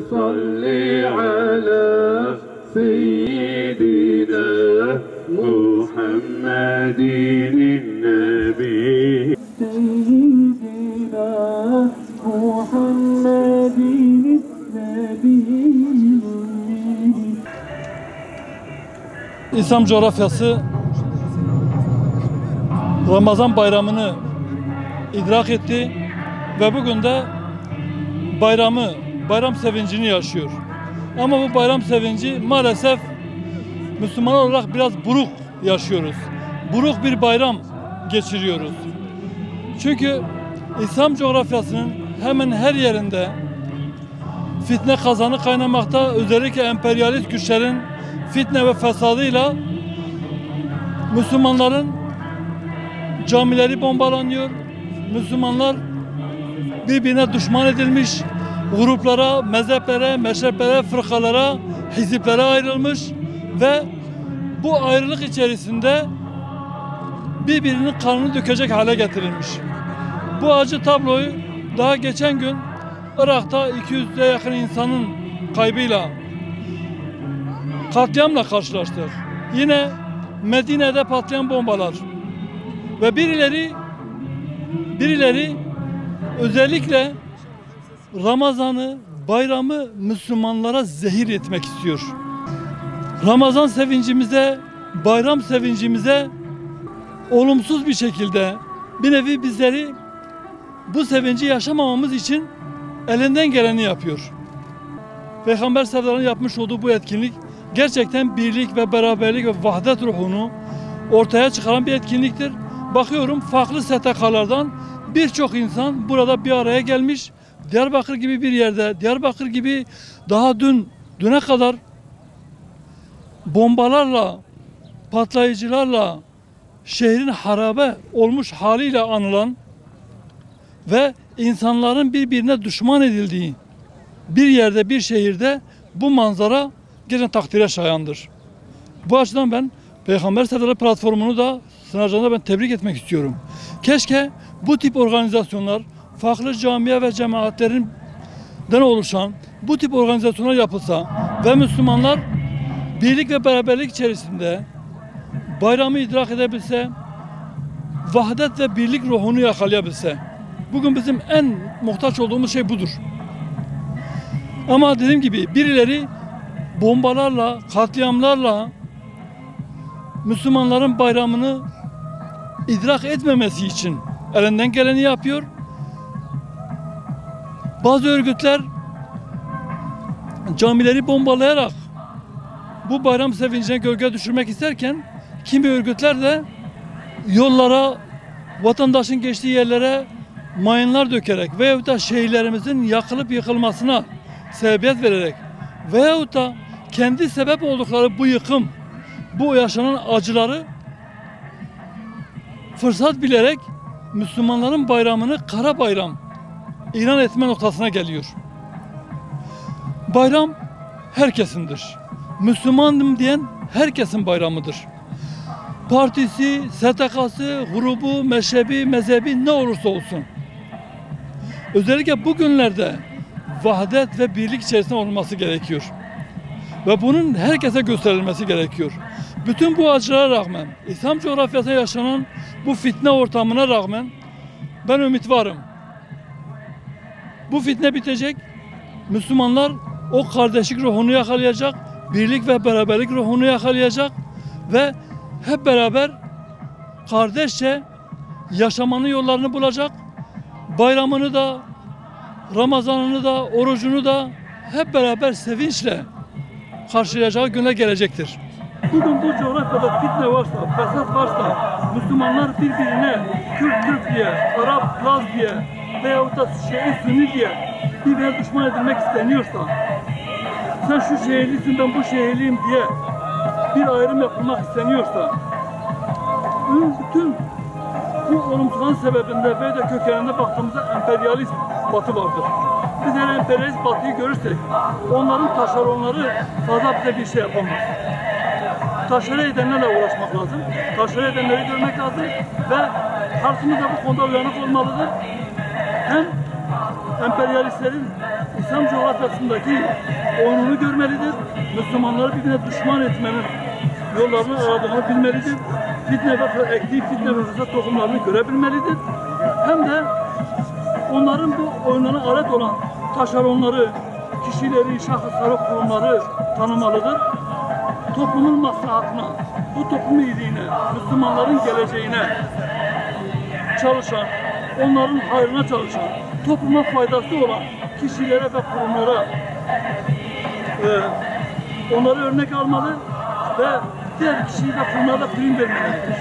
صل على سيدنا محمد النبي سيدنا محمد النبي. İslam coğrafyası Ramazan bayramını idrak etti ve bugün de bayram sevincini yaşıyor. Ama bu bayram sevinci maalesef Müslüman olarak biraz buruk yaşıyoruz. Buruk bir bayram geçiriyoruz. Çünkü İslam coğrafyasının hemen her yerinde fitne kazanı kaynamakta. Özellikle emperyalist güçlerin fitne ve fesadıyla Müslümanların camileri bombalanıyor. Müslümanlar birbirine düşman edilmiş, gruplara, mezheplere, meşreplere, fırkalara, hiziplere ayrılmış ve bu ayrılık içerisinde birbirinin kanını dökecek hale getirilmiş. Bu acı tabloyu daha geçen gün Irak'ta 200'e yakın insanın kaybıyla, katliamla karşılaştık. Yine Medine'de patlayan bombalar ve birileri özellikle Ramazan'ı, bayramı Müslümanlara zehir etmek istiyor. Ramazan sevincimize, bayram sevincimize olumsuz bir şekilde bir nevi bizleri bu sevinci yaşamamamız için elinden geleni yapıyor. Peygamber Sevda'nın yapmış olduğu bu etkinlik gerçekten birlik ve beraberlik ve vahdet ruhunu ortaya çıkaran bir etkinliktir. Bakıyorum farklı STK'lardan birçok insan burada bir araya gelmiş. Diyarbakır gibi bir yerde, Diyarbakır gibi daha düne kadar bombalarla, patlayıcılarla şehrin harabe olmuş haliyle anılan ve insanların birbirine düşman edildiği bir yerde, bir şehirde bu manzara gerçekten takdire şayandır. Bu açıdan ben Peygamber Sevdaları platformunu da sınırlarında ben tebrik etmek istiyorum. Keşke bu tip organizasyonlar farklı camiye ve cemaatlerinden oluşan bu tip organizasyonlar yapılsa ve Müslümanlar birlik ve beraberlik içerisinde bayramı idrak edebilse, vahdet ve birlik ruhunu yakalayabilse. Bugün bizim en muhtaç olduğumuz şey budur. Ama dediğim gibi birileri bombalarla, katliamlarla Müslümanların bayramını idrak etmemesi için elinden geleni yapıyor. Bazı örgütler camileri bombalayarak bu bayram sevincine gölge düşürmek isterken kimi örgütler de yollara, vatandaşın geçtiği yerlere mayınlar dökerek veyahut da şehirlerimizin yakılıp yıkılmasına sebebiyet vererek veyahut da kendi sebep oldukları bu yıkım, bu yaşanan acıları fırsat bilerek Müslümanların bayramını kara bayram ilan etme noktasına geliyor. Bayram herkesindir. Müslümanım diyen herkesin bayramıdır. Partisi, STK'sı, grubu, meşrebi, mezhebi ne olursa olsun. Özellikle bu günlerde vahdet ve birlik içerisinde olması gerekiyor. Ve bunun herkese gösterilmesi gerekiyor. Bütün bu acılara rağmen, İslam coğrafyasında yaşanan bu fitne ortamına rağmen ben ümit varım. Bu fitne bitecek. Müslümanlar o kardeşlik ruhunu yakalayacak, birlik ve beraberlik ruhunu yakalayacak ve hep beraber kardeşçe yaşamanın yollarını bulacak. Bayramını da, Ramazanını da, orucunu da hep beraber sevinçle karşılayacağı güne gelecektir. Bugün bu coğrafyada fitne varsa, fesat varsa, Müslümanlar birbirine Kürt diye, Arap, Laz diye veyahut da Sünni diye birbirine düşman edilmek isteniyorsa, sen şu şehirlisin ben bu şehirliyim diye bir ayrım yapılmak isteniyorsa, bütün bu olumsuzluğun sebebinde ve de kökeninde baktığımızda emperyalist batı vardır. Biz her emperyalist batıyı görürsek onların taşeronları fazla bize bir şey yapamaz. Taşere edenlerle uğraşmak lazım. Taşere edenleri görmek lazım ve karşımızda bu konuda uyanık olmalıdır. Hem emperyalistlerin İslam coğrafyasındaki oyununu görmelidir. Müslümanları birbirine düşman etmenin yollarını aradığını bilmelidir. Fitne ve ektiği fitne ve fesat tohumlarını görebilmelidir. Hem de onların bu oyunlarına alet olan taşeronları, kişileri, şahısları, kurumları tanımalıdır. Toplumun maslahatına, bu toplumun iyiliğine, Müslümanların geleceğine çalışan, onların hayrına çalışan, topluma faydası olan kişilere ve kurumlara onları örnek almalı ve diğer kişiyi ve kurumlara da prim vermelidir.